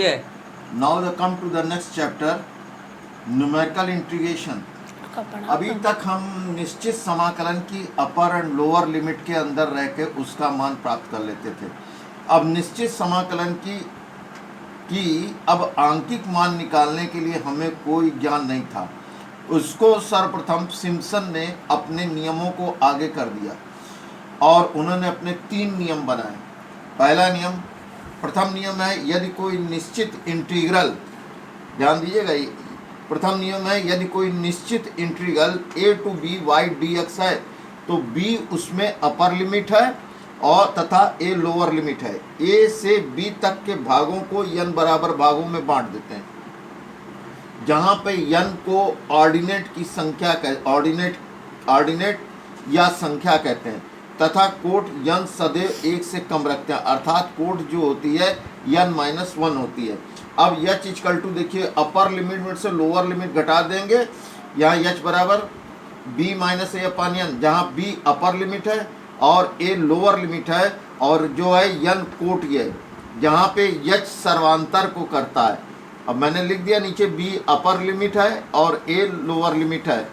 है। Now the come to the next chapter, numerical integration. अभी तक हम निश्चित समाकलन की अपर एंड लोअर लिमिट के अंदर रह के उसका मान प्राप्त कर लेते थे। अब निश्चित समाकलन की अब आंकिक मान निकालने के लिए हमें कोई ज्ञान नहीं था। उसको सर्वप्रथम सिम्पसन ने अपने नियमों को आगे कर दिया और उन्होंने अपने 3 नियम बनाए। पहला नियम, प्रथम नियम है यदि कोई निश्चित इंटीग्रल, ध्यान दीजिएगा, प्रथम नियम है यदि कोई निश्चित integral a to b y dx है तो b उसमें अपर लिमिट है और तथा a लोअर लिमिट है। a से b तक के भागों को n बराबर भागों में बांट देते हैं, जहां पे n को ऑर्डिनेट की संख्या ऑर्डिनेट या संख्या कहते हैं तथा कोट n सदैव 1 से कम रखते हैं, अर्थात कोट जो होती है n-1 होती है। अब h इक्वल टू देखिए अपर लिमिट में से लोअर लिमिट घटा देंगे, यहाँ h बराबर b minus a upon n, जहाँ b अपर लिमिट है और a लोअर लिमिट है और जो है n कोट ये जहाँ पे h सर्वांतर को करता है। अब मैंने लिख दिया नीचे b अपर लिमिट है और a लोअर लिमिट है,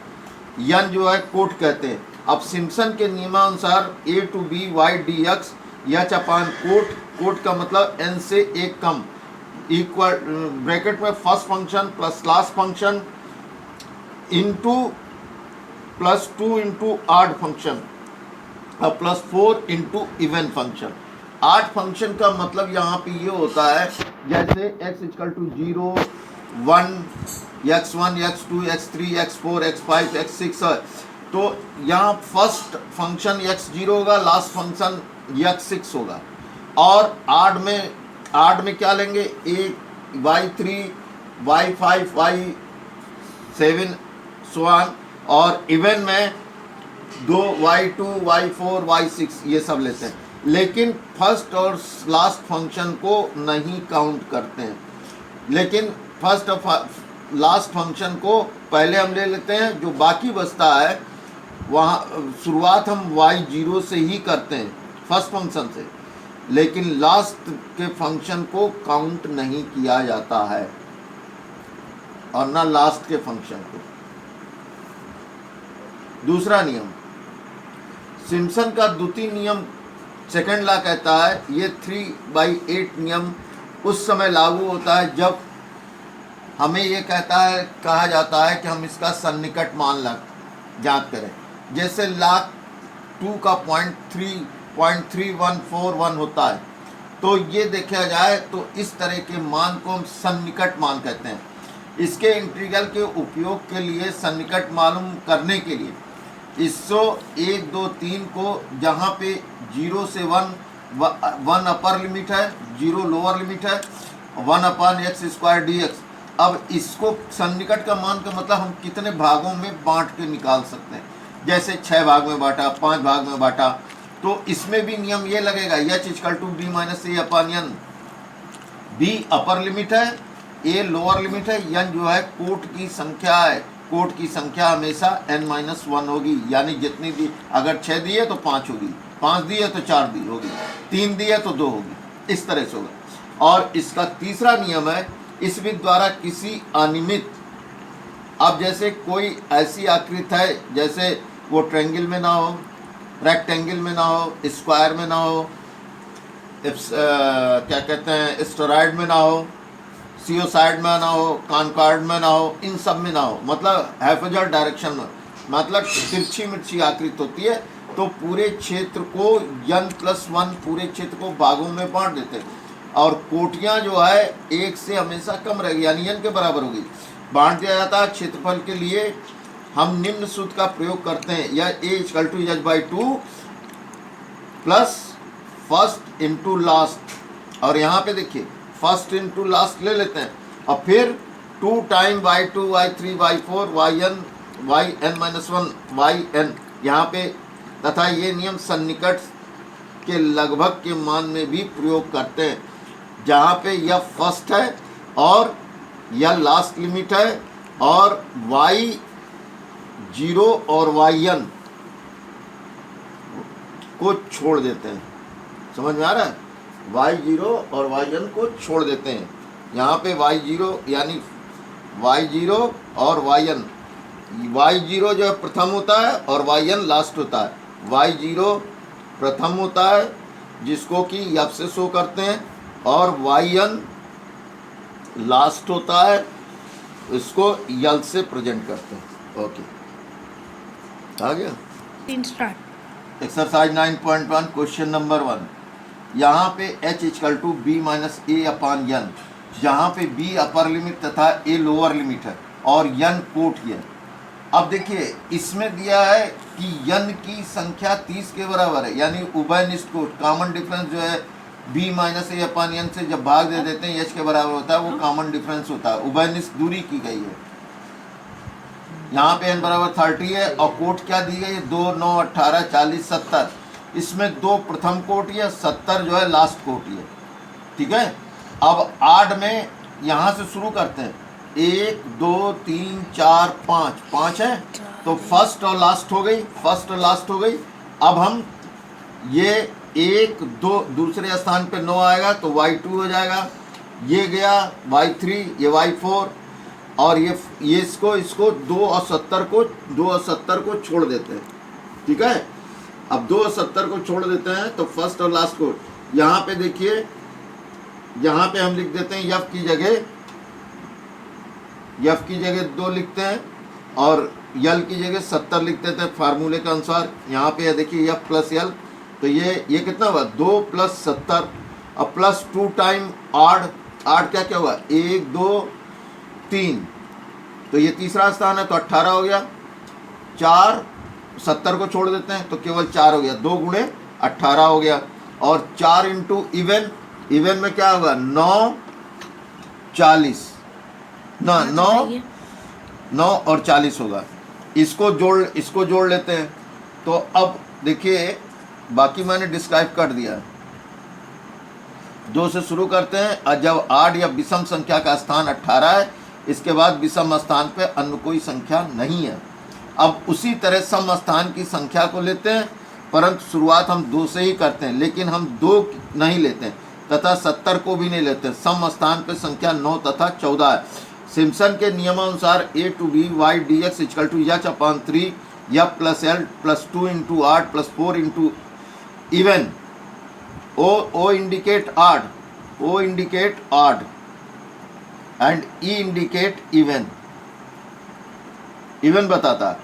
n जो है कोट कहते हैं। अब सिम्पसन के नियमानुसार a to b y dx h upon कोट का मतलब n से 1 कम इक्वल ब्रैकेट में first function plus last function into plus 2 into odd function और plus 4 into even function. Odd function का मतलब यहाँ पे ये होता है जैसे x equal to 0 1 x1 x2 x3 x4 x5 x6 है तो यहाँ फर्स्ट फंक्शन x0 होगा, लास्ट फंक्शन x6 होगा। और आड में क्या लेंगे, y3 y5 y7 स्वान, और इवन में 2 y2 y4 y6 ये सब लेते हैं, लेकिन फर्स्ट और लास्ट फंक्शन को नहीं काउंट करते हैं। लेकिन फर्स्ट और लास्ट फंक्शन को पहले हम ले लेते हैं, जो बाकी बचता है वहाँ शुरुआत हम y0 से ही करते हैं फर्स्ट फंक्शन से, लेकिन लास्ट के फंक्शन को काउंट नहीं किया जाता है और ना लास्ट के फंक्शन को। दूसरा नियम, सिम्पसन का द्वितीय नियम सेकंड लॉ कहता है, ये 3/8 नियम उस समय लागू होता है जब हमें ये कहा जाता है कि हम इसका सन्निकट मान ज्ञात करें। जैसे log 2 का 0.3141 होता है तो ये देखा जाए तो इस तरह के मान को हम सन्निकट मान कहते हैं। इसके इंटीग्रल के उपयोग के लिए सन्निकट मालूम करने के लिए इसको 1 2 3 को जहाँ पे 0 से 1 अपर लिमिट है, 0 लोअर लिमिट है, 1/x² dx। अब इसको सन्निकट का मान का मतलब हम कितने भागों में बांट के निकाल सकते हैं, जैसे 6 भाग में बांटा, 5 भाग में बांटा, तो इसमें भी नियम ये लगेगा h equal to b minus a upon n। b upper limit है, a लोअर लिमिट है, n जो है कोट की संख्या है, कोट की संख्या हमेशा n-1 होगी, यानी जितनी दी, अगर 6 दिए तो 5 होगी, 5 दिए तो 4 दी होगी, 3 दिए तो 2 होगी, इस तरह से होगा। और इसका तीसरा नियम है, इस विधि द्वारा किसी अनियमित, अब जैसे कोई ऐसी आकृति है जैसे वो ट्रायंगल में ना हो, रेक्टेंगल में ना हो, स्क्वायर में ना हो, क्या कहते हैं स्टेरॉइड में ना हो, सियोसाइड में ना हो, कॉन्कॉर्ड में ना हो, इन सब में ना हो, मतलब हाइपोजेनस डायरेक्शन में, मतलब तिरछी मिर्ची आकृति होती है, तो पूरे क्षेत्र को n+1 पूरे क्षेत्र को भागों में बांट देते हैं और कोटियाँ जो है 1 से हमेशा कम रहेगी, यानी n के बराबर होगी, बांट दिया जाता है। क्षेत्रफल के लिए हम निम्न सूत्र का प्रयोग करते हैं, या a equal to h/2 plus first into last, और यहाँ पे देखिए फर्स्ट इंटू लास्ट ले लेते हैं और फिर 2 time y2 y3 y4 yn-1 yn यहाँ पे, तथा ये नियम सन्निकट के लगभग के मान में भी प्रयोग करते हैं, जहाँ पे यह फर्स्ट है और यह लास्ट लिमिट है और y0 और yn को छोड़ देते हैं। समझ में आ रहा है, y0 और yn को छोड़ देते हैं। यहाँ पे y0 यानी y0 और yn, y0 जो है प्रथम होता है और yn लास्ट होता है। y0 प्रथम होता है जिसको कि f से शो करते हैं, और yn लास्ट होता है, इसको यल से प्रेजेंट करते हैं। ओके, आ गया। स्टार्ट। Exercise 9.1 question number 1। यहाँ पे h equal to B minus A upon N, जहाँ पे b अपर लिमिट तथा a लोअर लिमिट है और n कोट है। अब देखिए इसमें दिया है कि n की संख्या 30 के बराबर है, यानी उभयनिष्ठ कोट, कॉमन डिफरेंस जो है b माइनस ए अपान n से जब भाग दे देते हैं h के बराबर होता है, वो कॉमन डिफरेंस होता है। उभयनिष्ठ दूरी की गई है। यहाँ पे n बराबर 30 है और कोट क्या दी गई है, 2, 9, 18, 40, 70। इसमें 2 प्रथम कोटि है, 70 जो है लास्ट कोटि है। ठीक है, अब आड में यहाँ से शुरू करते हैं। 1, 2, 3, 4, 5, 5 है तो फर्स्ट और लास्ट हो गई, फर्स्ट और लास्ट हो गई। अब हम ये 1, 2 दूसरे स्थान पे 9 आएगा तो y2 हो जाएगा, ये गया y3, ये y4, और ये इसको 2 और 70 को छोड़ देते हैं। ठीक है, अब 2 और 70 को छोड़ देते हैं तो फर्स्ट और लास्ट को यहाँ पे देखिए, यहाँ पे हम लिख देते हैं यफ की जगह 2 लिखते हैं और यल की जगह 70 लिख देते हैं फार्मूले के अनुसार। यहाँ पे देखिए यफ प्लस यल, तो ये कितना हुआ, 2 + 70, अब प्लस 2 टाइम आड क्या हुआ, 1, 2, 3, तो ये तीसरा स्थान है तो 18 हो गया। 4, 70 को छोड़ देते हैं तो केवल 4 हो गया, 2 गुणे 18 हो गया। और 4 इंटू इवन में क्या होगा, 9, 40 ना, 9 और 40 होगा। इसको जोड़ लेते हैं। तो अब देखिए बाकी मैंने डिस्क्राइब कर दिया। 2 से शुरू करते हैं और जब आड या विषम संख्या का स्थान 18 है, इसके बाद विषम स्थान पे अन्य कोई संख्या नहीं है। अब उसी तरह सम स्थान की संख्या को लेते हैं, परंतु शुरुआत हम 2 से ही करते हैं, लेकिन हम 2 नहीं लेते हैं तथा 70 को भी नहीं लेते। सम स्थान पे संख्या 9 तथा 14 है। सिम्पसन के नियमानुसार a to b y dx equal to h upon 3 f plus l plus 2 into odd plus 4 into even. O indicate odd and E indicate even बताता है।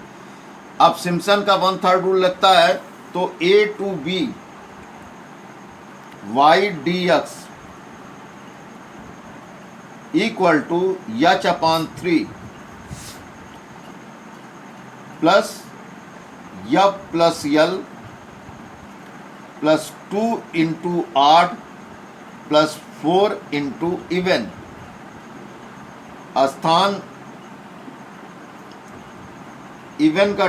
अब सिम्पसन का 1/3 रूल लगता है तो a to b y dx equal to h upon 3 plus f plus l plus 2 into odd plus 4 into even. स्थान even का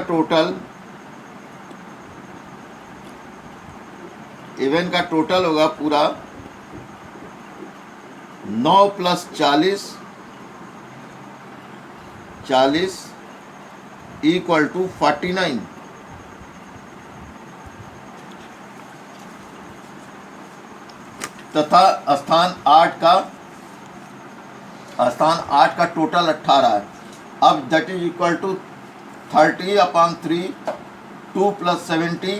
total होगा पूरा 9 प्लस 40 इक्वल टू 49। तथा स्थान 8 का टोटल 18 है। अब that is equal to 30 upon 3, 2 plus 70,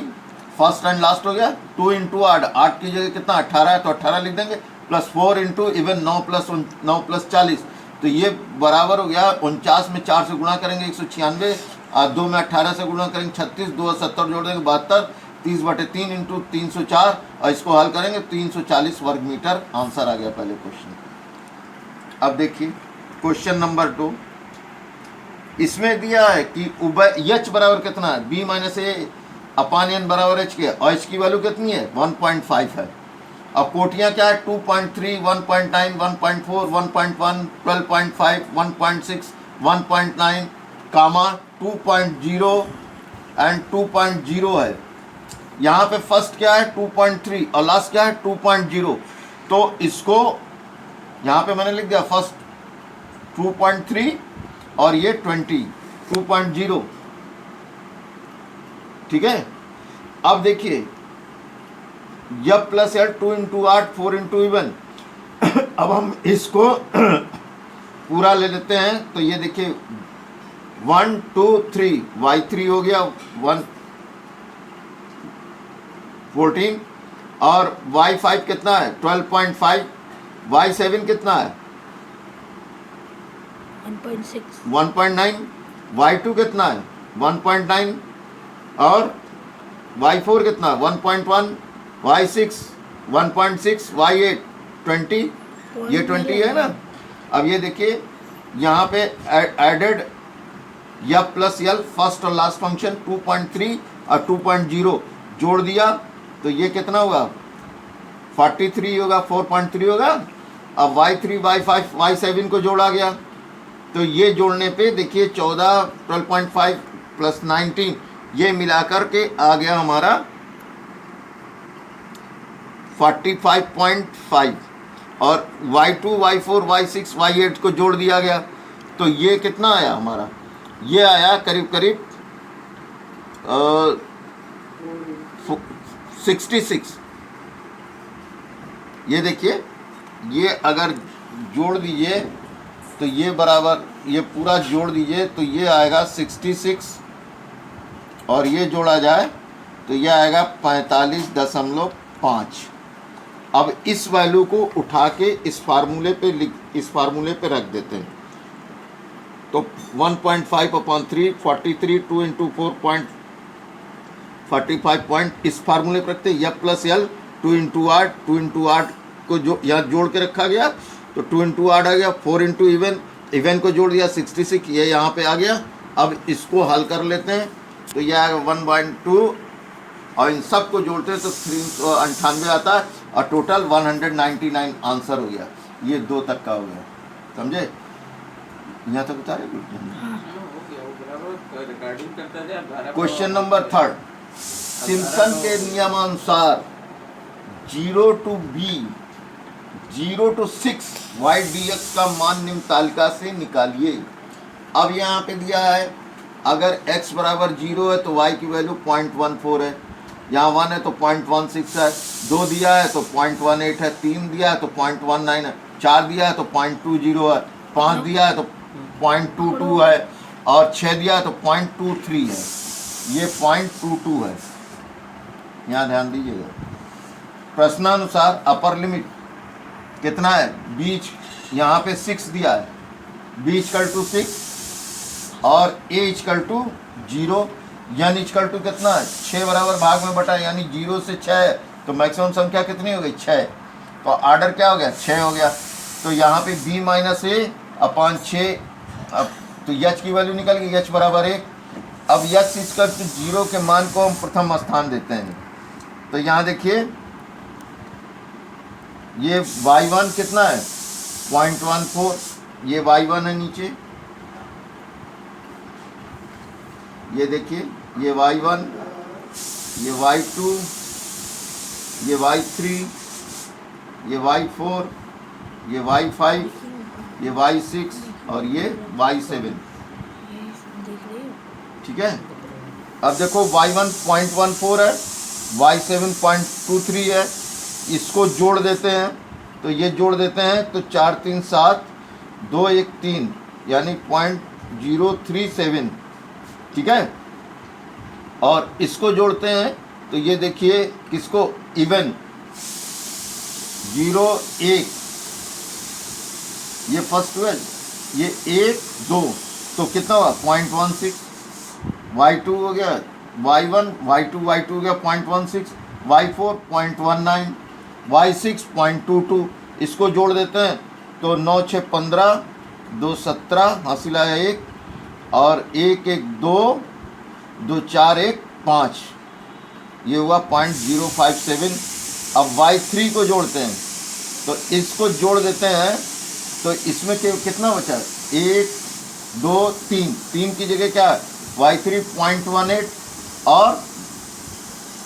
first and last हो गया। 2 इंटू आठ की जगह कितना 18 है तो 18 लिख देंगे, प्लस 4 इंटू इवन 9 प्लस 40, तो ये बराबर हो गया 49 में 4 से गुणा करेंगे 196, और 2 में 18 से गुणा करेंगे 36, 2 और 70 जोड़ देंगे 72, 30/3 इंटू 304, और इसको हल करेंगे 340 वर्ग मीटर। आंसर आ गया पहले क्वेश्चन का। अब देखिए क्वेश्चन नंबर 2, इसमें दिया है कि h बराबर कितना है, b माइनस ए अपान n बराबर h के, और h की वैल्यू कितनी है 1.5 है। अब कोटियाँ क्या है 2.3, 1.9, 1.4, 1.1, 12.5, 1.6, 1.9, कामा 2.0 एंड 2.0 है। यहाँ पे फर्स्ट क्या है 2.3 और लास्ट क्या है 2.0, तो इसको यहाँ पे मैंने लिख दिया फर्स्ट 2.3 और ये 2.0। ठीक है, अब देखिए जब प्लस है 2 इंटू 8, 4 इंटू इवन, अब हम इसको पूरा ले लेते हैं। तो ये देखिए 1 2 3 y3 हो गया 1 14 और y5 कितना है 12.5, y7 कितना है 1.6 1.9, y2 कितना है 1.9 और y4 कितना 1.1, y6 1.6, y8 20, ये 20 है ना। अब ये देखिए यहाँ पे एडेड या प्लस यल फर्स्ट और लास्ट फंक्शन 2.3 और 2.0 जोड़ दिया तो ये कितना होगा 43 होगा, 4.3 होगा। अब y3 y5 y7 को जोड़ा गया तो ये जोड़ने पे देखिए 14 12.5 प्लस 19 ये मिलाकर के आ गया हमारा 45.5 और y2 y4 y6 y8 को जोड़ दिया गया तो ये कितना आया हमारा, ये आया करीब करीब 66। ये देखिए ये अगर जोड़ दीजिए तो ये बराबर, ये पूरा जोड़ दीजिए तो ये आएगा 66 और ये जोड़ा जाए तो ये आएगा 45.5। अब इस वैल्यू को उठा के इस फार्मूले पे रख देते हैं तो 1.5/3 43 2 × 4.45 इस फार्मूले पर रखते हैं। या प्लस यल 2 × 8 को जो यहाँ जोड़ के रखा गया तो 2 × 8 आ गया, 4 × इवन को जोड़ दिया 66, ये यहाँ पे आ गया। अब इसको हल कर लेते हैं तो यह आएगा 1/2 और इन सब को जोड़ते हैं तो 398 आता है और टोटल 199 आंसर हो गया। ये 2 तक का हो गया, समझे। यहाँ तक उतारे। क्वेश्चन नंबर 3 सिम्पसन के नियमानुसार 0 to b 0 to 6 y dx का मान निम्न तालिका से निकालिए। अब यहाँ पे दिया है अगर x बराबर 0 है तो y की वैल्यू 0.14 है, यहाँ 1 है तो 0.16 है, 2 दिया है तो 0.18 है, 3 दिया है तो 0.19 है, 4 दिया है तो 0.20 है, 5 दिया है तो 0.22 है और 6 दिया है तो 0.23 है। ये 0.22 है, यहाँ ध्यान दीजिएगा। प्रश्नानुसार अपर लिमिट कितना है, बीच यहाँ पे 6 दिया है, b = 6 और a = 0, n = कितना है 6 बराबर भाग में बटा यानी 0 से 6 है तो मैक्सिमम संख्या कितनी हो गई 6, तो ऑर्डर क्या हो गया 6 हो गया। तो यहाँ पे b - a/6 अब तो h की वैल्यू निकल गई, h बराबर 1। अब h = 0 के मान को हम प्रथम स्थान देते हैं तो यहाँ देखिए ये y1 कितना है 0.14, ये y1 है नीचे, ये देखिए ये y1, ये y2, ये y3, ये y4, ये y5, ये y6 और ये y7, ठीक है। अब देखो y1 0.14 है, y7 0.23 है, इसको जोड़ देते हैं तो ये जोड़ देते हैं तो 4 3 7 2 1 3 यानी 0.037, ठीक है। और इसको जोड़ते हैं तो ये देखिए किसको इवन 0 1, ये फर्स्ट 12, ये 1 2 तो कितना हुआ 0.16, y2 हो गया y1 y2 हो गया 0.16, y4 0.19, y6 0.22, इसको जोड़ देते हैं तो 9 6 15 2 17 हासिल आया 1 और 1 1 2 2 4 1 5, ये हुआ 0.057। अब y3 को जोड़ते हैं तो इसको जोड़ देते हैं तो इसमें कितना बचा है 1 2 3 की जगह क्या है y3 0.18 और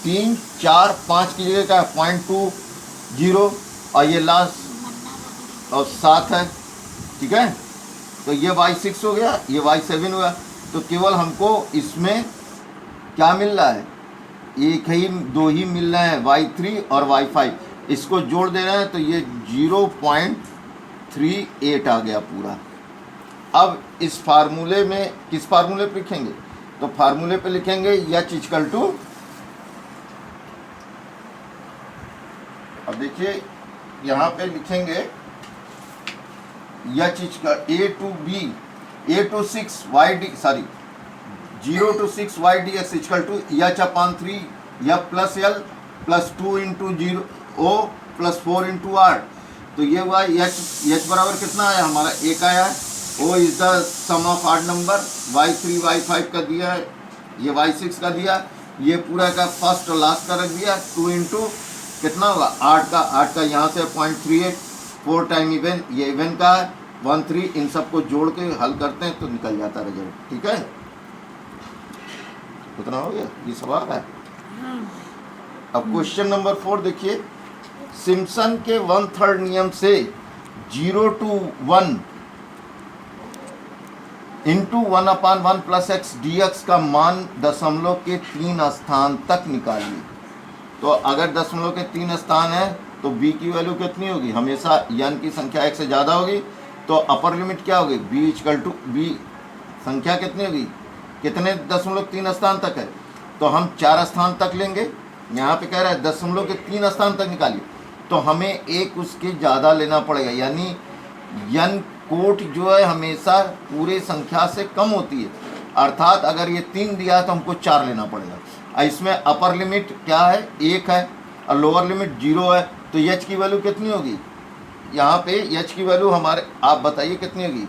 3 4 5 की जगह क्या है 0.20 और ये लास्ट और 7 है, ठीक है। तो ये y6 हो गया, ये y7 हुआ। तो केवल हमको इसमें क्या मिल रहा है, 2 ही मिल रहे हैं y3 और y5। इसको जोड़ दे रहे हैं तो ये 0.38 आ गया पूरा। अब इस फार्मूले में किस फार्मूले पे लिखेंगे, तो फार्मूले पे लिखेंगे एच इक्वल टू, अब देखिए यहाँ पे लिखेंगे h equal A to B, A to 6 YD, sorry 0 to 6 YDX equal to h upon 3 F plus L plus 2 into 0 O plus 4 into R। तो ये हुआ एच बराबर कितना आया हमारा, 1 आया है। O is the sum of odd number, y3 y5 का दिया है, ये y6 का दिया, ये पूरा का फर्स्ट और लास्ट का रख दिया। 2 इंटू कितना होगा 8 का यहाँ से 0.38, 4 टाइम इवन, ये इवन का है 13, इन सबको जोड़ के हल करते हैं तो निकल जाता है रिजल्ट। ठीक है, कितना हो गया, ये सवाल है। अब क्वेश्चन नंबर 4 देखिए, सिम्पसन के 1/3 नियम से 0 to 1 into 1/1 plus x dx का मान दशमलव के 3 स्थान तक निकालिए। तो अगर दशमलव के 3 स्थान है तो b की वैल्यू कितनी होगी, हमेशा n की संख्या 1 से ज़्यादा होगी, तो अपर लिमिट क्या होगी, b इक्वल टू b संख्या कितनी होगी, कितने 0.3 स्थान तक है, तो हम 4 स्थान तक लेंगे। यहाँ पे कह रहा है 0.3 स्थान तक निकालिए, तो हमें एक उसके ज़्यादा लेना पड़ेगा, यानी n कोट जो है हमेशा पूरे संख्या से कम होती है, अर्थात अगर ये 3 दिया है तो हमको 4 लेना पड़ेगा। इसमें अपर लिमिट क्या है, 1 है, और लोअर लिमिट 0 है, तो एच की वैल्यू कितनी होगी, यहाँ पे एच की वैल्यू हमारे, आप बताइए कितनी होगी,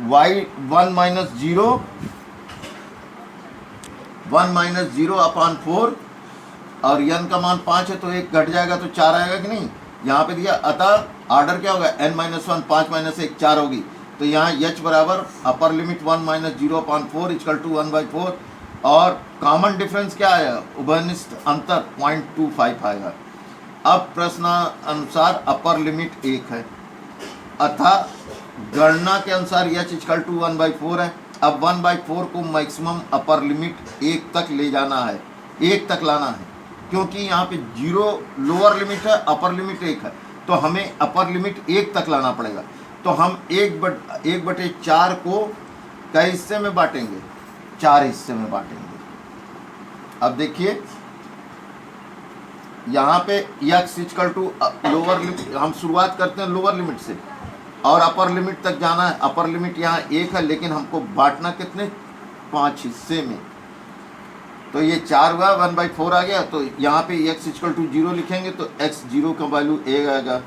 y1 माइनस 0 अपॉन 4, और n का मान 5 है तो 1 घट जाएगा तो 4 आएगा कि नहीं, यहाँ पे दिया। अतः ऑर्डर क्या होगा, n-1 5 माइनस 1 4 होगी, तो यहाँ h बराबर upper limit 1 minus 0 upon 4 equal to 1/4, और कॉमन डिफरेंस क्या आएगा, उभयनिष्ठ अंतर 0.25 आएगा। अब प्रश्न अनुसार अपर लिमिट 1 है, अतः गणना के अनुसार h इक्वल टू 1/4 है। अब 1/4 को मैक्सिमम अपर लिमिट 1 तक ले जाना है, 1 तक लाना है, क्योंकि यहाँ पे 0 लोअर लिमिट है, अपर लिमिट 1 है, तो हमें अपर लिमिट 1 तक लाना पड़ेगा। तो हम 1/4 को कई हिस्से में बांटेंगे, 4 हिस्से में बांटेंगे। अब देखिए यहाँ पे x equal to lower limit, हम शुरुआत करते हैं लोअर लिमिट से और अपर लिमिट तक जाना है। अपर लिमिट यहाँ 1 है, लेकिन हमको बांटना कितने, 5 हिस्से में, तो ये 4 हुआ, 1/4 आ गया। तो यहाँ पे x इक्वल टू 0 लिखेंगे तो x 0 का वैल्यू 1 आएगा,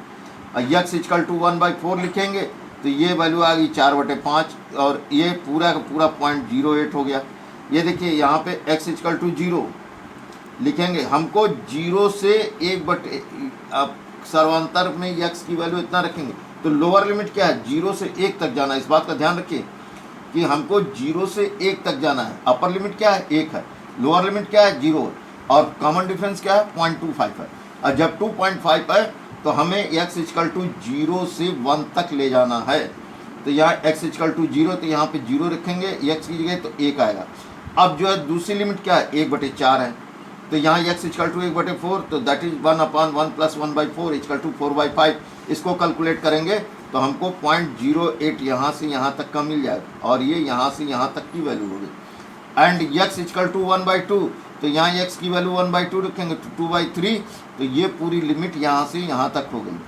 और x इक्वल टू 1/4 लिखेंगे तो ये वैल्यू आ गई 4/5, और ये पूरा का पूरा 0.08 हो गया। ये देखिए यहाँ पे x इक्वल टू 0 लिखेंगे, हमको 0 से 1 अब सर्वांतर में x की वैल्यू इतना रखेंगे, तो लोअर लिमिट क्या है, 0 से 1 तक जाना है। इस बात का ध्यान रखिए कि हमको 0 से 1 तक जाना है। अपर लिमिट क्या है, 1 है, लोअर लिमिट क्या है, 0, और कॉमन डिफरेंस क्या है, 0.25 है। और जब 2.5 है तो हमें x इक्वल टू 0 से 1 तक ले जाना है। तो यहाँ x इक्वल टू 0, तो यहाँ पे 0 रखेंगे x की जगह, तो 1 आएगा। अब जो है दूसरी लिमिट क्या है, 1/4 है, तो यहाँ x इक्वल टू 1/4, तो that is 1/1 plus 1/4 equal to 4/5। इसको कैलकुलेट करेंगे तो हमको 0.08 यहाँ से यहाँ तक का मिल जाएगा, और ये यहाँ से यहाँ तक की वैल्यू होगी। एंड x इक्वल टू 1/2, तो यहाँ x की वैल्यू 1/2 रखेंगे तो 2/3, तो ये पूरी लिमिट यहाँ से यहाँ तक हो गई।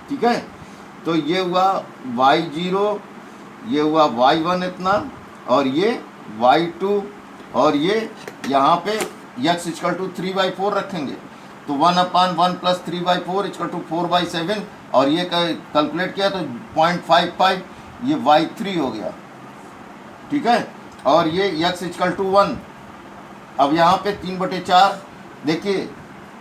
ठीक है, तो ये हुआ y0, ये हुआ y1 इतना, और ये y2, और ये यहाँ पे x इक्वल टू 3/4 रखेंगे, तो 1/1 प्लस 3/4 इक्वल टू 4/7, और ये कैलकुलेट किया तो 0.55, ये y3 हो गया। ठीक है, और ये x इक्वल टू 1। अब यहाँ पे 3/4, देखिए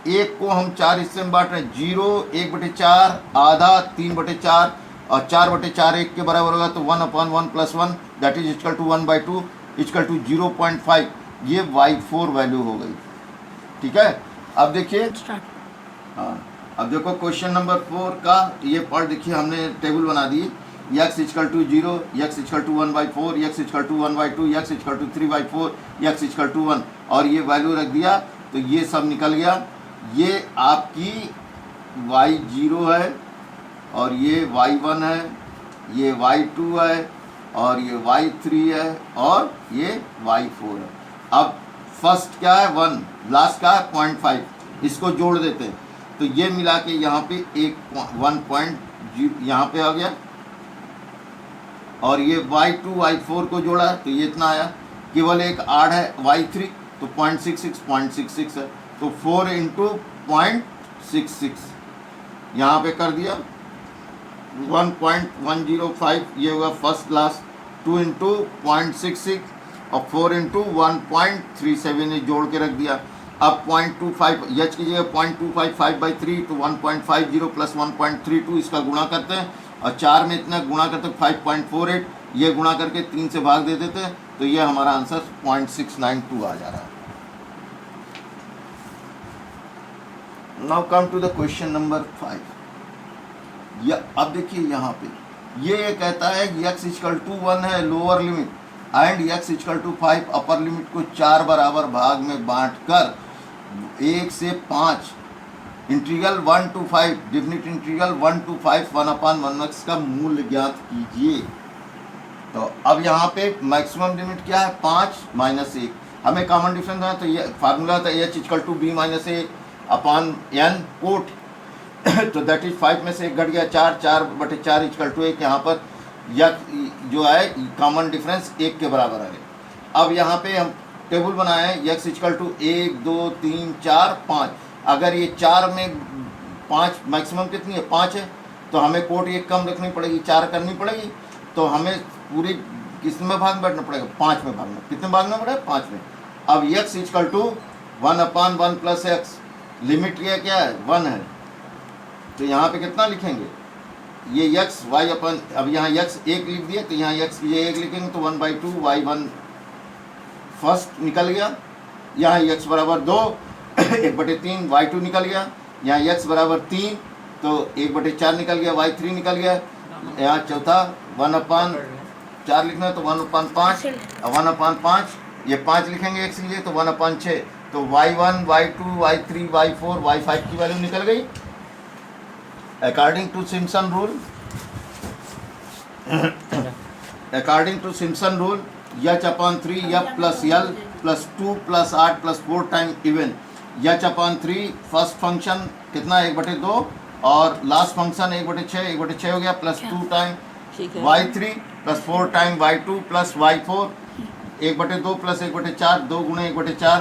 1 को हम 4 हिस्से में बांट रहे हैं, 0, 1/4, आधा, 3/4, और 4/4 1 के बराबर होगा, तो 1/1 plus 1 that is equal to 1/2 equal to 0.5, ये y4 वैल्यू हो गई। ठीक है, अब देखिए, हाँ अब देखो क्वेश्चन नंबर 4 का ये पार्ट देखिए, हमने टेबल बना दी, x equal to 0, x equal to 1/4, x equal to 1/2, x equal to 3/4, x equal to 1, और ये वैल्यू रख दिया, तो ये सब निकल गया। ये आपकी y0 है और ये y1 है, ये y2 है और ये y3 है और ये y4 है। अब फर्स्ट क्या है 1, लास्ट का है 0.5, इसको जोड़ देते हैं तो ये मिला के यहाँ पे एक 1.0 यहाँ पे आ गया और ये y2 y4 को जोड़ा है तो ये इतना आया। केवल एक आड़ है y3 तो 0.66 है तो 4 इंटू 0.66 यहाँ पे कर दिया 1.105, ये होगा फर्स्ट क्लास। 2 इंटू 0.66 और 4 इंटू 1.37 ये जोड़ के रख दिया। अब 0.25 यच की जगह 0.255/3 तो 1.50 प्लस 1.32 इसका गुणा करते हैं और 4 में इतना गुणा करते 5.48, ये गुणा करके 3 से भाग दे देते हैं तो ये हमारा आंसर 0.692 आ जा रहा है। Now come to the question number 5। अब देखिए यहाँ पे ये कहता है कि x = 1 है lower limit and x = 5 upper limit को 4 बराबर भाग में बांटकर 1 से 5 integral 1 to 5 definite integral 1 to 5 1/1x का मूल्य ज्ञात कीजिए। तो अब यहाँ पे मैक्सिमम लिमिट क्या है 5 - 1, हमें कॉमन डिफरेंस है तो ये फार्मूला था h = b - a/n कोट तो दैट इज 5 में से 1 घट गया 4/4 = 1। यहाँ पर जो है कॉमन डिफरेंस 1 के बराबर है। अब यहाँ पे हम टेबल बनाए हैं x = 1 2 3 4 5। अगर ये 4 में 5 मैक्सिमम कितनी है 5 है तो हमें कोट 1 कम रखनी पड़ेगी 4 करनी पड़ेगी तो हमें पूरी किस में भाग बैठना पड़ेगा 5 में भागना। कितने भागना पड़ेगा 5 में। अब x = 1/1 + x लिमिट ये क्या है 1 है तो यहाँ पे कितना लिखेंगे ये x y अपन अब यहाँ x 1 लिख दिया तो यहाँ x की जगह 1 लिखेंगे तो 1/2 y1 फर्स्ट निकल गया। यहाँ x = 2 1/3 y2 निकल गया। यहाँ x = 3 तो 1/4 निकल गया y3 निकल गया। यहाँ चौथा 1/4 लिखना है तो 1/5 1/5 ये 5 लिखेंगे x की जगह तो 1/6 तो y1 y2 y3 y4 y5 की वैल्यू निकल गई। According to Simpson rule, h/3 f plus l plus 2 plus 8 plus 4 time even h/3 first function कितना 1/2 और लास्ट फंक्शन 1/6 1/6 हो गया plus 2 time y3 plus 4 time y2 plus y4 1/2 plus 1/4 2 गुणे 1/4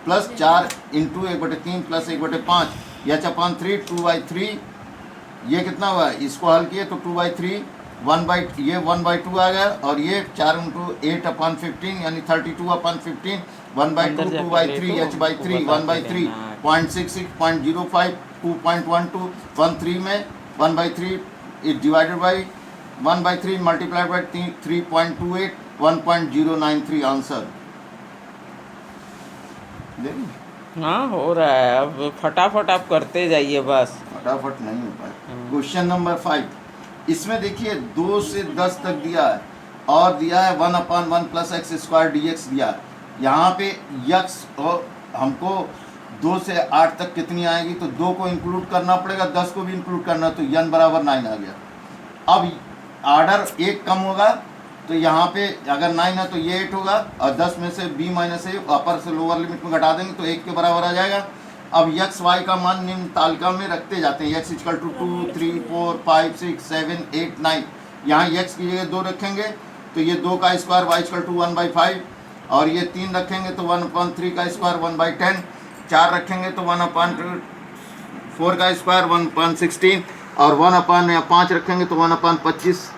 plus 4 into 1/3 plus 1/5 h/3 2/3 ये कितना हुआ इसको हल किए तो 2/3 ये 1/2 आ गया और ये 4 × 8/15 यानी 32/15 1/2 2/3 h/3 1/3 0.66 0.05 2.12 13 में 1/3 is divided by 1/3 multiplied by 3.28 1.093 answer. हाँ हो रहा है अब फटाफट आप करते जाइए बस फटाफट नहीं हो पाए। क्वेश्चन नंबर 5 इसमें देखिए 2 से 10 तक दिया है और दिया है 1/1 + x² dx दिया है। यहाँ पे x और हमको 2 से 8 तक कितनी आएगी तो 2 को इंक्लूड करना पड़ेगा 10 को भी इंक्लूड करना तो n = 9 आ गया। अब आर्डर 1 कम होगा तो यहाँ पे अगर 9 है तो ये 8 होगा और 10 में से b - a अपर से लोअर लिमिट में घटा देंगे तो 1 के बराबर आ जाएगा। अब x y का मान निम्न तालिका में रखते जाते हैं x = 2 3 4 5 6 7 8 9 यहाँ x की जगह 2 रखेंगे तो ये 2 का स्क्वायर y = 1/5 और ये 3 रखेंगे तो 1/3 का स्क्वायर 1/10 4 रखेंगे तो 1/4 का स्क्वायर 1/16 और 1/5 रखेंगे तो 1/25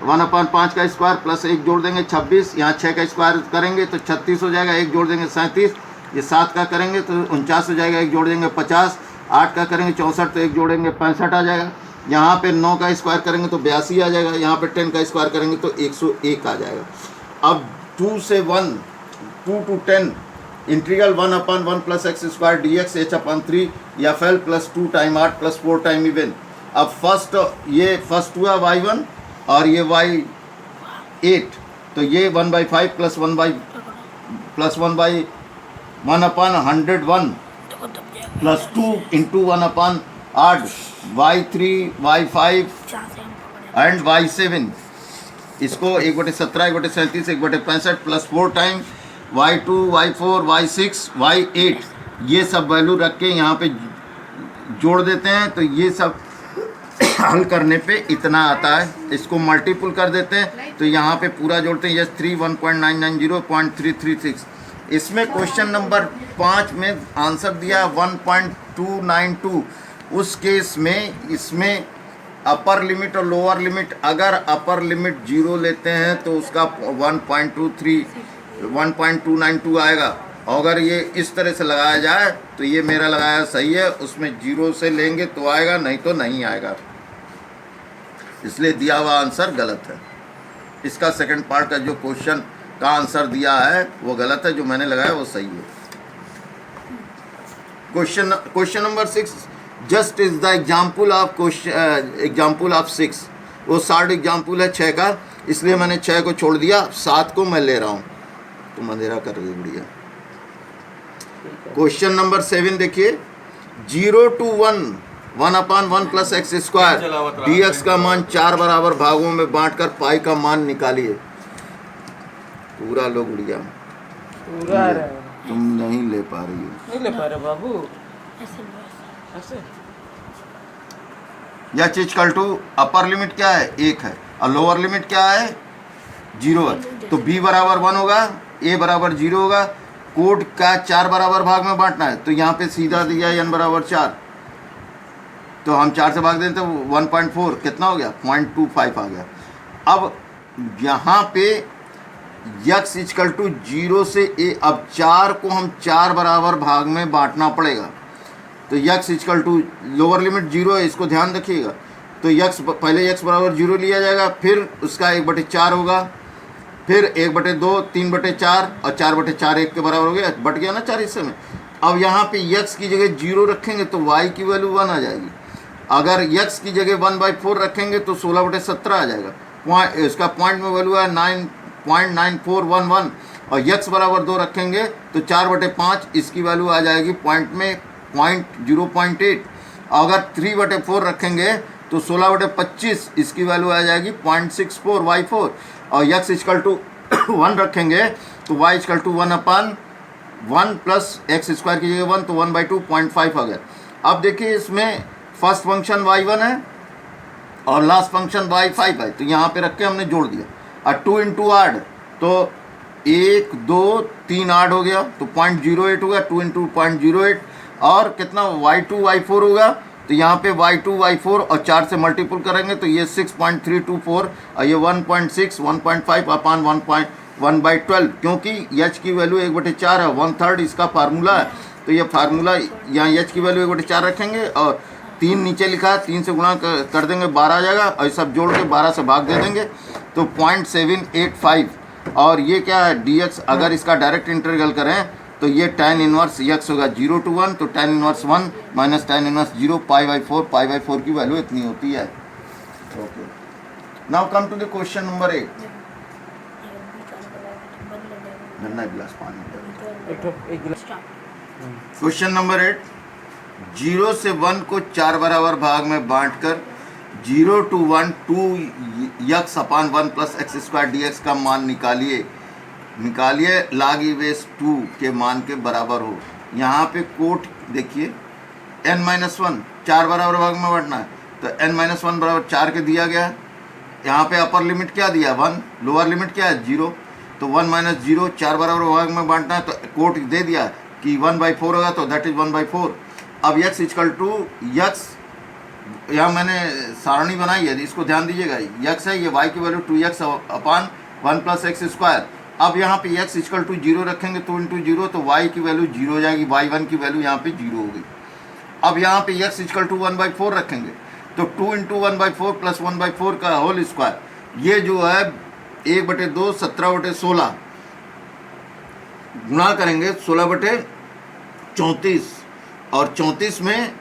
1/5 का स्क्वायर प्लस 1 जोड़ देंगे 26 यहाँ 6 का स्क्वायर करेंगे तो 36 हो जाएगा 1 जोड़ देंगे 37 ये 7 का करेंगे तो 49 हो जाएगा 1 जोड़ देंगे 50 8 का करेंगे 64 तो 1 जोड़ेंगे 65 आ जाएगा। यहाँ पे 9 का स्क्वायर करेंगे तो 82 आ जाएगा। यहाँ पे 10 का स्क्वायर करेंगे तो 101 आ जाएगा। अब 2 से 1 2 to 10 integral 1/1 + x² dx h/3 fl plus 2 time 8 plus 4 time even. अब फर्स्ट हुआ y1 और ये y8 तो ये 1/5 plus 1/1/101 plus 2 into 1/8 y3 y5 and y7, इसको 1/17 1/37 1/65 plus 4 time y2 y4 y6 y8, ये सब वैल्यू रख के यहाँ पे जोड़ देते हैं तो ये सब हल करने पे इतना आता है। इसको मल्टीपल कर देते हैं तो यहाँ पे पूरा जोड़ते हैं, यस 3 1.990.336। इसमें क्वेश्चन नंबर 5 में आंसर दिया 1.292। उस केस में इसमें अपर लिमिट और लोअर लिमिट, अगर अपर लिमिट 0 लेते हैं तो उसका 1.292 आएगा। अगर ये इस तरह से लगाया जाए तो ये मेरा लगाया सही है, उसमें 0 से लेंगे तो आएगा, नहीं तो नहीं आएगा, इसलिए दिया हुआ आंसर गलत है। इसका सेकंड पार्ट का जो क्वेश्चन का आंसर दिया है वो गलत है, जो मैंने लगाया वो सही है। Question number 6, just is the example of 6। वो 60 एग्जाम्पल है 6 का, इसलिए मैंने 6 को छोड़ दिया, 7 को मैं ले रहा हूँ, तो अंधेरा कर रही बढ़िया। क्वेश्चन नंबर 7 देखिए, 0 to 1/1 plus x square dx का मान 4 बराबर भागों में बांटकर पाई का मान निकालिए। पूरा लोग उड़ गया, पूरा तुम नहीं ले पा रही हो, नहीं ले पा रहे बाबू ऐसे। या चीज कल टू अपर लिमिट क्या है 1 है और लोअर लिमिट क्या है 0 है, तो b बराबर 1 होगा, a बराबर 0 होगा। कोड का 4 बराबर भाग में बांटना है, तो यहाँ पे सीधा दिया n बराबर 4, तो हम 4 से भाग दें तो 1.4 कितना हो गया 0.25 आ गया। अब यहाँ पे x इक्वल टू 0 से a, अब 4 को हम 4 बराबर भाग में बांटना पड़ेगा, तो x equal to lower limit 0 है, इसको ध्यान रखिएगा। तो x पहले x बराबर 0 लिया जाएगा, फिर उसका 1/4 होगा, फिर 1/2 3/4 और 4/4 1 के बराबर हो गया, बट गया ना 4 हिस्से में। अब यहाँ पे x की जगह 0 रखेंगे तो y की वैल्यू 1 आ जाएगी। अगर x की जगह 1/4 रखेंगे तो 16/17 आ जाएगा। इसका पॉइंट में वैल्यू है 9.9411 और x बराबर 2 रखेंगे तो 4/5 इसकी वैल्यू आ जाएगी पॉइंट में 0.8। अगर 3/4 रखेंगे तो 16/25 इसकी वैल्यू आ जाएगी 0.64 y4 और x इक्वल टू 1 रखेंगे तो y equal to 1/1 plus x square की जगह 1 तो 1/2 0.5 आ गया। अब देखिए इसमें फर्स्ट फंक्शन y1 है और लास्ट फंक्शन y5 है, तो यहाँ पे रख के हमने जोड़ दिया और 2 इंटू 8 तो 1 2 3 8 हो गया, तो 0.08 होगा, 2 इंटू 0.08 और कितना y2 y4 होगा, तो यहाँ पे y2 y4 और 4 से मल्टीपल करेंगे तो ये 6.324 और ये 1.6 1.5 अपान 1/12, क्योंकि h की वैल्यू 1/4 है, 1/3 इसका फार्मूला है, तो ये फार्मूला यहाँ h की वैल्यू 1/4 रखेंगे और 3 नीचे लिखा है, 3 से गुणा कर देंगे 12 आ जाएगा और सब जोड़ के 12 से भाग दे देंगे तो 0.785। और ये क्या है dx, अगर इसका डायरेक्ट इंटीग्रल करें तो ये tan इनवर्स x होगा 0 to 1, तो tan inverse 1 minus tan inverse 0 पाई/4 की वैल्यू इतनी होती है। Okay, now come to the question number 8। गन्ना गिलास पानी। क्वेश्चन नंबर 8, 0 से 1 को 4 बराबर भाग में बांटकर 0 to 1 2x upon 1 plus x square dx का मान निकालिए log e बेस 2 के मान के बराबर हो। यहाँ पे कोट देखिए n-1 4 बराबर भाग में बांटना है, तो n-1 बराबर 4 के दिया गया है। यहाँ पे अपर लिमिट क्या दिया 1, लोअर लिमिट क्या है 0, तो 1 - 0 4 बराबर भाग में बांटना है, तो कोट दे दिया कि 1/4 होगा, तो दैट इज 1/4। अब x इक्वल टू x, यहाँ मैंने सारणी बनाई है, इसको ध्यान दीजिएगा, x है, ये y की वैल्यू 2x अपान 1 प्लस एक्स स्क्वायर। अब यहाँ पे x इक्वल टू 0 रखेंगे, 2 इंटू 0 तो y की वैल्यू 0 हो जाएगी, y1 की वैल्यू यहाँ पे 0 हो गई। अब यहाँ पे x इक्वल टू 1/4 रखेंगे तो 2 इंटू 1/4 प्लस 1/4 का होल स्क्वायर, ये जो है 1/2 17/16 गुणा करेंगे 16/34 और 34 में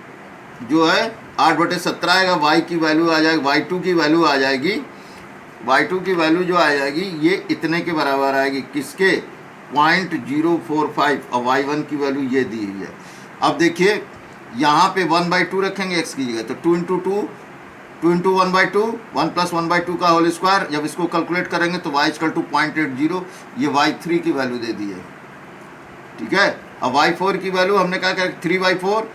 जो है 8/17 आएगा, y की वैल्यू आ जाएगी, y2 की वैल्यू आ जाएगी, y2 की वैल्यू जो आ जाएगी ये इतने के बराबर आएगी, किसके 0.045 और y1 की वैल्यू ये दी हुई है। अब देखिए यहाँ पे 1/2 रखेंगे एक्स की जगह, तो 2 इंटू 1/2, 1 प्लस 1/2 का होल स्क्वायर। जब इसको कैलकुलेट करेंगे तो y इक्वल टू 0.80, ये y3 की वैल्यू दे दी है। ठीक है, अब y4 की वैल्यू हमने क्या करें 3/4,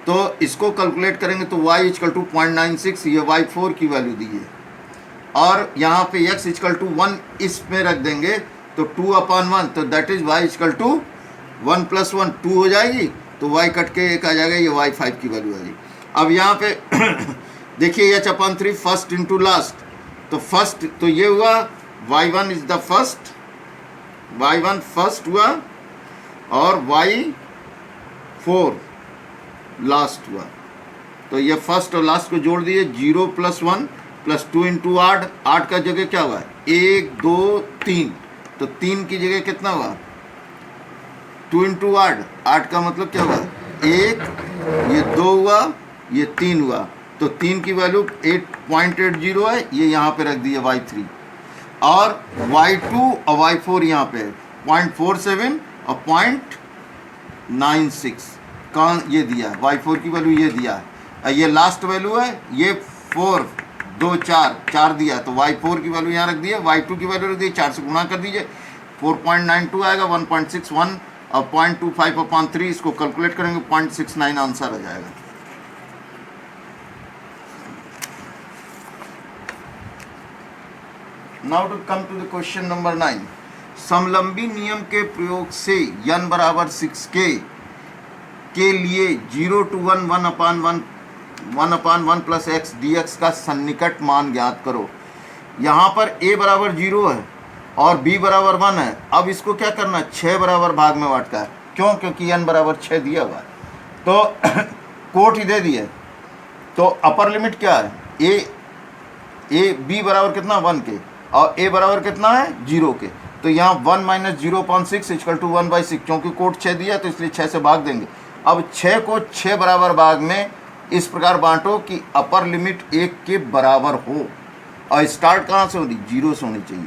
तो इसको कैलकुलेट करेंगे तो y इक्वल टू 0.96, ये y4 की वैल्यू दी है। और यहाँ पे x इक्वल टू 1 इसमें रख देंगे तो 2/1, तो that is y equal to 1 plus 1 2 हो जाएगी, तो y कट के एक आ जाएगा, ये y5 की वैल्यू आ जाएगी। अब यहाँ पे देखिए h/3 फर्स्ट इंटू लास्ट, तो फर्स्ट तो ये हुआ y1 is the first, y1 first हुआ और y4 लास्ट हुआ। तो ये फर्स्ट और लास्ट को जोड़ दिए, 0 प्लस 1 प्लस 2 इंटू 8, 8 का जगह क्या हुआ 1 2 3, तो 3 की जगह कितना हुआ 2 इंटू 8, 8 का मतलब क्या हुआ 1, ये 2 हुआ, ये 3 हुआ, तो 3 की वैल्यू 8.80 है, ये यहाँ पे रख दिए y3, और y2 और y4 यहाँ पे 0.47 और 0.96 कौन ये दिया है, y4 की वैल्यू ये दिया है, ये लास्ट वैल्यू है, ये 4 2 4 दिया, तो y4 की वैल्यू यहाँ रख दी है, y2 की वैल्यू रख दी 4 से गुणा कर दीजिए, 4.92 आएगा, 1.61 और 0.25/3, इसको कैलकुलेट करेंगे 0.69 आंसर आ जाएगा। Now to come to the question number 9। समलंबी नियम के प्रयोग से n बराबर 6k के लिए 0 to 1 1/1 प्लस एक्स dx का सन्निकट मान ज्ञात करो। यहाँ पर a बराबर 0 है और b बराबर 1 है। अब इसको क्या करना है, 6 बराबर भाग में बांटना है। क्यों? क्योंकि n बराबर 6 दिया हुआ है, तो कोट ही दे दिए। तो अपर लिमिट क्या है, b बराबर कितना 1 के, और a बराबर कितना है 0 के, तो यहाँ 1 माइनस 0.6 इक्वल टू 1/6, क्योंकि कोट 6 दिया तो इसलिए 6 से भाग देंगे। अब 6 को 6 बराबर भाग में इस प्रकार बांटो कि अपर लिमिट 1 के बराबर हो, और स्टार्ट कहाँ से होनी, 0 से होनी चाहिए।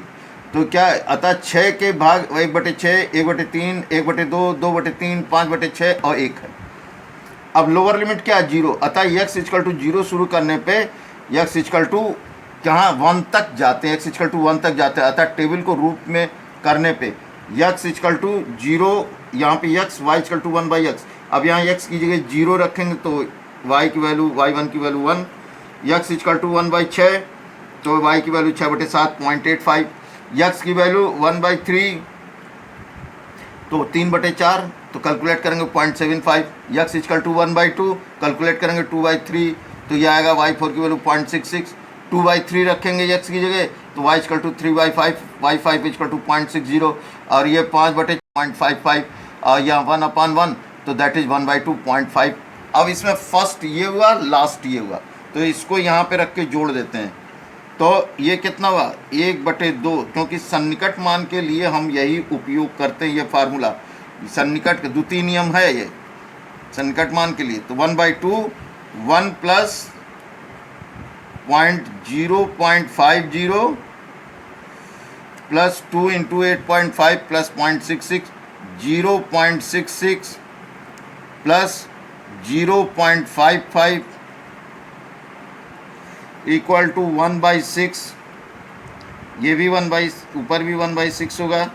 तो क्या है, अतः 6 के भाग 1/6, 1/3, 1/2, 2/3, 5/6 और 1 है। अब लोअर लिमिट क्या है 0, अतः x इक्वल टू 0 शुरू करने पे x इक्वल टू कहाँ 1 तक जाते हैं, x इक्वल टू 1 तक जाते हैं, अतः टेबल को रूप में करने पे x इक्वल टू 0, यहाँ पे x, y equal to 1/x। अब यहाँ x की जगह 0 रखेंगे तो y की वैल्यू, y1 की वैल्यू 1, x इक्वल टू 1/6, तो y की वैल्यू 6/7 0.85, x की वैल्यू 1/3 तो 3/4, तो कैलकुलेट करेंगे 0.75, x इक्वल टू 1/2 कैलकुलेट करेंगे 2/3, तो ये आएगा y4 की वैल्यू 0.66, 2/3 रखेंगे x की जगह तो y equal to 3/5, y5 equal to 0.60, और ये 5/0.55, और यहाँ 1/1, तो दैट इज 1/2 0.5। अब इसमें फर्स्ट ये हुआ, लास्ट ये हुआ, तो इसको यहाँ पे रख के जोड़ देते हैं, तो ये कितना हुआ 1/2, क्योंकि सन्निकट मान के लिए हम यही उपयोग करते हैं, ये फार्मूला सन्निकट का द्वितीय नियम है ये सन्निकट मान के लिए। तो 1/2, 1 plus 0.50 plus 2 into 8.5 plus 0.66, 0.66 plus 0.55 equal to 1/6, ये भी ऊपर भी 1/6 होगा,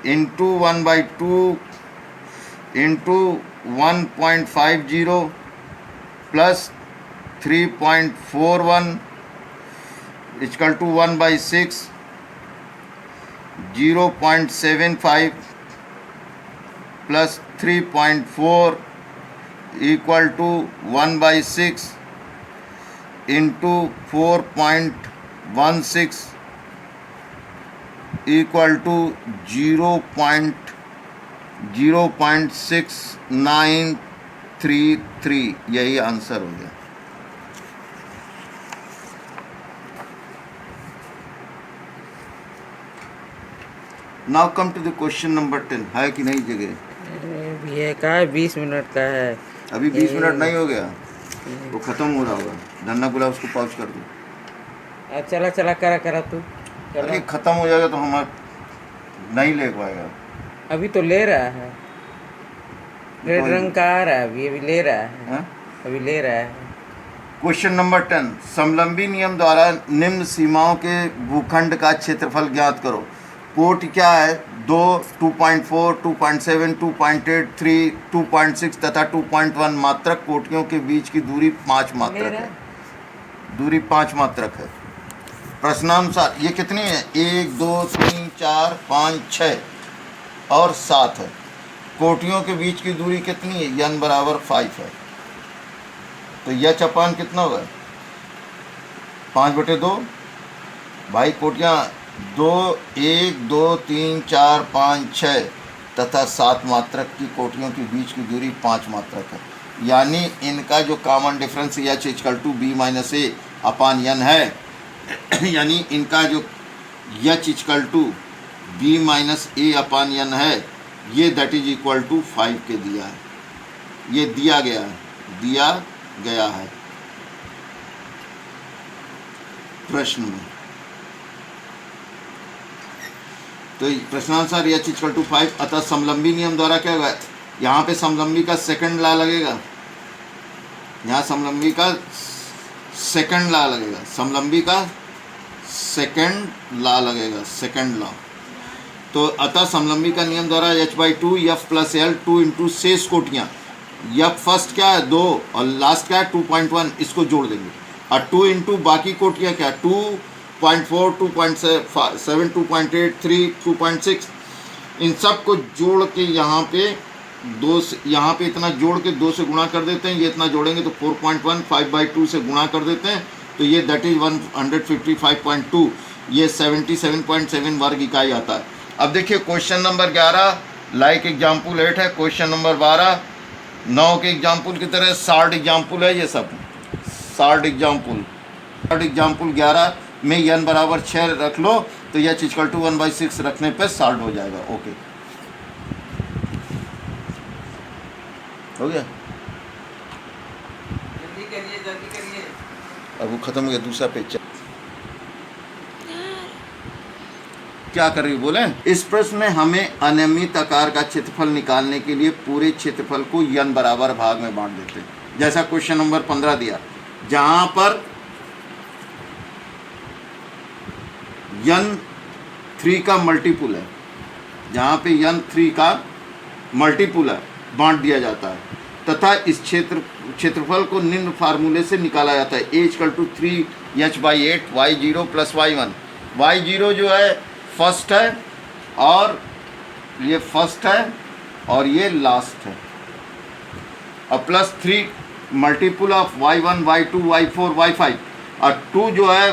into 1/2 into 1.50 plus 3.41 equal to 1/6, 0.75 plus 3.4 equal to 1/6 into 4.16 equal to 0.6933, यही आंसर हो गया। Now come to the question number 10। है कि नहीं जगह? ये का है 20 मिनट का है, अभी 20 मिनट नहीं हो गया, वो खत्म हो रहा होगा। धन्ना गुला उसको पॉज कर दो। चला चला करा तू, अरे खत्म हो जाएगा तो हमारा नहीं ले पाएगा। अभी तो ले रहा है, रेड रंग का आ रहा है, अभी ले रहा है। हाँ? अभी ले रहा है। क्वेश्चन नंबर 10, समलंबी नियम द्वारा निम्न सीमाओं के भूखंड का क्षेत्रफल ज्ञात करो। कोट क्या है? 2, 2.4, 2.7, 2.8, 3, 2.6 तथा 2.1 मात्रक कोटियों के बीच की दूरी 5 मात्रक है। दूरी 5 मात्रक है। प्रश्नानुसार ये कितनी है? 1, 2, 3, 4, 5, 6 और 7 है। कोटियों के बीच की दूरी कितनी है? n बराबर 5 है। तो यह चपान कितना होगा? 5/2 भाई। कोटियाँ 2, 1, 2, 3, 4, 5, 6 तथा 7 मात्रक की कोटियों के बीच की दूरी 5 मात्रक है। यानी इनका जो common difference h equal to b minus A upon n है यानी इनका जो h equal to b minus A upon n है, ये दैट इज इक्वल टू 5 के दिया है। ये दिया गया है प्रश्न में। तो प्रश्नानुसार h इक्वल टू 5, अतः समलंबी नियम द्वारा क्या होगा? यहाँ पे समलंबी का सेकंड लॉ लगेगा। यहाँ समलंबी का सेकंड लॉ लगेगा। समलंबी का सेकंड लॉ लगेगा, सेकंड लॉ। तो अतः समलंबी का नियम द्वारा h/2 f plus L 2 into शेष कोटियाँ। यह फर्स्ट क्या है? 2 और लास्ट क्या है? 2.1। इसको जोड़ देंगे और 2 इंटू बाकी कोटियाँ क्या? 2.4, 2.7, 2.8, 3, 2.6। इन सब को जोड़ के यहाँ पे 2 से, यहाँ पे इतना जोड़ के 2 से गुणा कर देते हैं। ये इतना जोड़ेंगे तो 4.1, 5/2 से गुणा कर देते हैं। तो ये दैट इज 155.2, ये 77.7 वर्ग इकाई आता है। अब देखिए क्वेश्चन नंबर 11 लाइक एग्जाम्पल 8 है। क्वेश्चन नंबर 12 9 के एग्जाम्पल की तरह 60 एग्जाम्पल है। ये सब 60 एग्जाम्पल। 11 में n बराबर 6 रख लो तो h इक्वल टू 1/6 रखने पे 60 हो जाएगा। ओके, हो गया। जल्दी करिए। अब वो खत्म हो गया, दूसरा पेज। क्या कर रही बोले? इस प्रश्न में हमें अनियमित आकार का क्षेत्रफल निकालने के लिए पूरे क्षेत्रफल को n बराबर भाग में बांट देते हैं। जैसा क्वेश्चन नंबर 15 दिया, जहां पर n 3 का मल्टीपुल है, जहां पे n 3 का मल्टीपुल है, बांट दिया जाता है तथा इस क्षेत्रफल को निम्न फार्मूले से निकाला जाता है। a equal to 3h/8 y0 plus y1। y0 जो है फर्स्ट है और ये फर्स्ट है और ये लास्ट है, और plus 3 multiple of y1, y2, y4, y5। और 2 जो है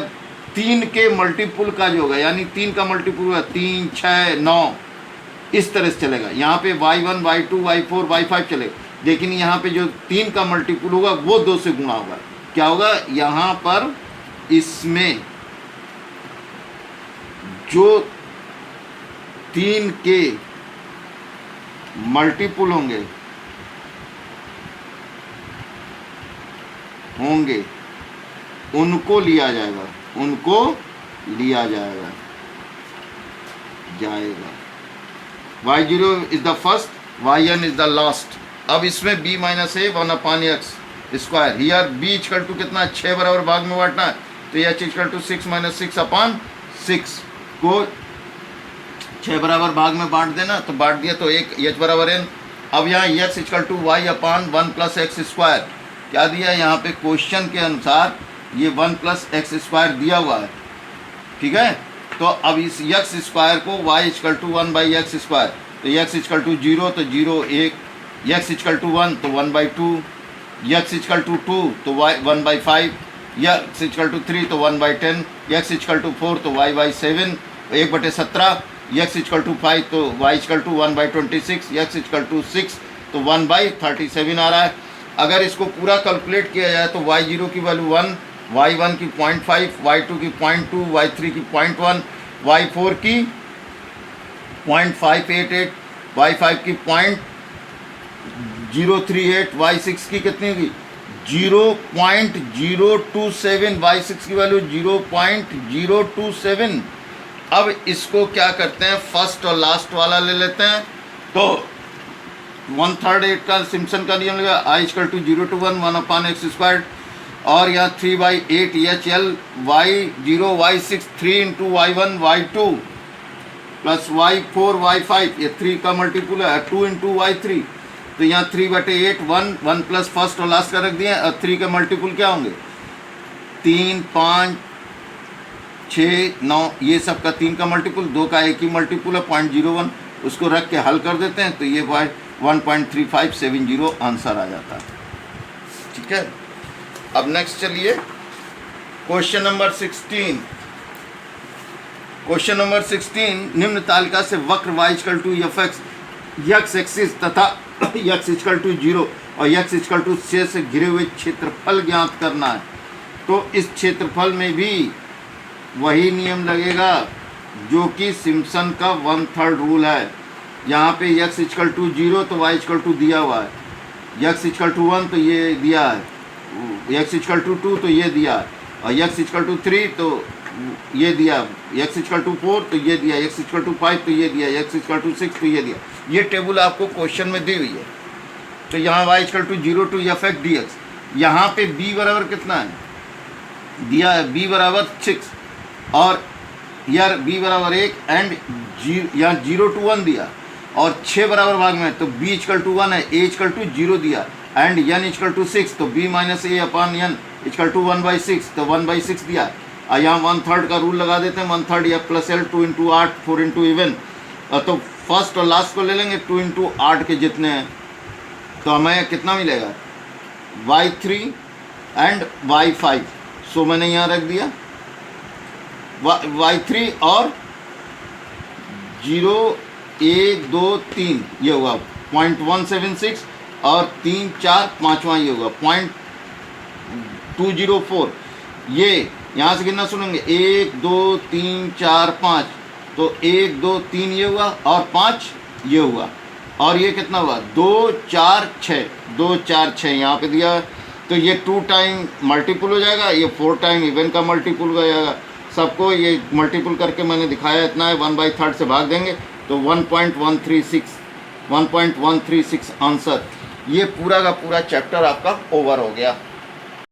3 के मल्टीपुल का जो होगा, यानी 3 का मल्टीपुल होगा 3, 6, 9, इस तरह से चलेगा। यहाँ पे y1, y2, y4, y5 चलेगा। लेकिन यहाँ पे जो 3 का मल्टीपुल होगा वो 2 से गुणा होगा। क्या होगा? यहाँ पर इसमें जो 3 के मल्टीपुल होंगे उनको लिया जाएगा, y0 is the first, yn is the last. अब इसमें b minus a 1/x square. Here b equal to कितना? 6 बराबर भाग में बांटना है। तो h इक्वल टू 6 माइनस 6/6 को 6 बराबर भाग में बांट देना। तो बांट दिया तो एक h बराबर n। अब यहाँ x equal to y upon 1 plus x square. क्या दिया? यहाँ पे क्वेश्चन के अनुसार ये 1 प्लस एक्स स्क्वायर दिया हुआ है, ठीक है। तो अब इस x स्क्वायर को y equal to 1/x square, तो x इक्वल टू 0 तो 0 1, x इक्वल टू 1 तो 1/2, x इक्वल टू 2 तो y 1/5, x इक्वल टू 3 तो 1/10, x इक्वल टू 4 तो y/7 1/17, x इक्वल टू 5 तो y equal to 1/26, x equal to 6 तो 1/37 आ रहा है। अगर इसको पूरा कैलकुलेट किया जाए तो y0 की वैल्यू 1, y1 की 0.5, y2 की 0.2, y3 की 0.1, y4 की 0.588, y5 की 0.038, y6 की कितनी होगी? 0.027, y6 की वैल्यू 0.027। अब इसको क्या करते हैं? फर्स्ट और लास्ट वाला ले लेते हैं। तो 1/3 8 का सिम्पसन का नियम लगा, I equal to 0 to 1 1/x², और यहाँ 3/8 HL y0 y6 3 × y1 y2 plus y4 y5, ये 3 का मल्टीपुल है, 2 × y3, तो यहाँ 3/8 1 प्लस फर्स्ट और लास्ट का रख दिए, और 3 के मल्टीपुल क्या होंगे 3 5 6 9, ये सब का 3 का मल्टीपुल, 2 का एक ही मल्टीपुल है 0.01, उसको रख के हल कर देते हैं तो ये 1.3570 आंसर आ जाता है। ठीक है, अब नेक्स्ट चलिए क्वेश्चन नंबर 16। क्वेश्चन नंबर 16, निम्न तालिका से वक्र y equal to x axis तथा x इक्वल टू 0 और x इक्वल टू 6 से घिरे हुए क्षेत्रफल ज्ञात करना है। तो इस क्षेत्रफल में भी वही नियम लगेगा जो कि सिम्पसन का 1/3 रूल है। यहाँ पे x इक्वल टू 0 तो y इक्वल टू दिया हुआ है, x इक्वल टू 1 तो ये दिया है, x इक्वल टू 2 तो ये दिया है, और x इक्वल टू 3 तो ये दिया, x इक्वल टू 4 तो ये दिया, x इक्वल टू 5 तो ये दिया, x इक्वल टू 6 तो ये दिया। ये टेबल आपको क्वेश्चन में दी हुई है। तो यहाँ y equal to 0 to f(x) dx, यहाँ पे b बराबर कितना है दिया है, b बराबर 6, और यार b बराबर 1 एंड यहाँ 0 to 1 दिया, और 6 बराबर भाग में, तो b इक्वल टू 1 है, a इक्वल टू 0 दिया, एंड n इक्वल टू 6, तो b minus a upon n equal to 1/6, तो 1/6 दिया। और यहाँ 1/3 का रूल लगा देते हैं, 1/3 या प्लस l 2 × 8 4 × इवन, तो फर्स्ट और लास्ट को ले लेंगे 2 × 8 के जितने हैं, तो हमें कितना मिलेगा y3 एंड y5। सो मैंने यहाँ रख दिया y3 और 0 1 2 3 ये होगा 0.176, और 3 4 5वां ये होगा 0.204। ये यहाँ से कितना सुनेंगे 1 2 3 4 5, तो 1 2 3 ये हुआ और 5 ये हुआ, और ये कितना हुआ 2 4 6, 2 4 6 यहाँ पे दिया, तो ये 2 टाइम मल्टीपुल हो जाएगा, ये 4 टाइम इवन का मल्टीपुल हो जाएगा। सबको ये मल्टीपुल करके मैंने दिखाया इतना है, 1/3 से भाग देंगे तो 1.136 आंसर। ये पूरा का पूरा चैप्टर आपका ओवर हो गया।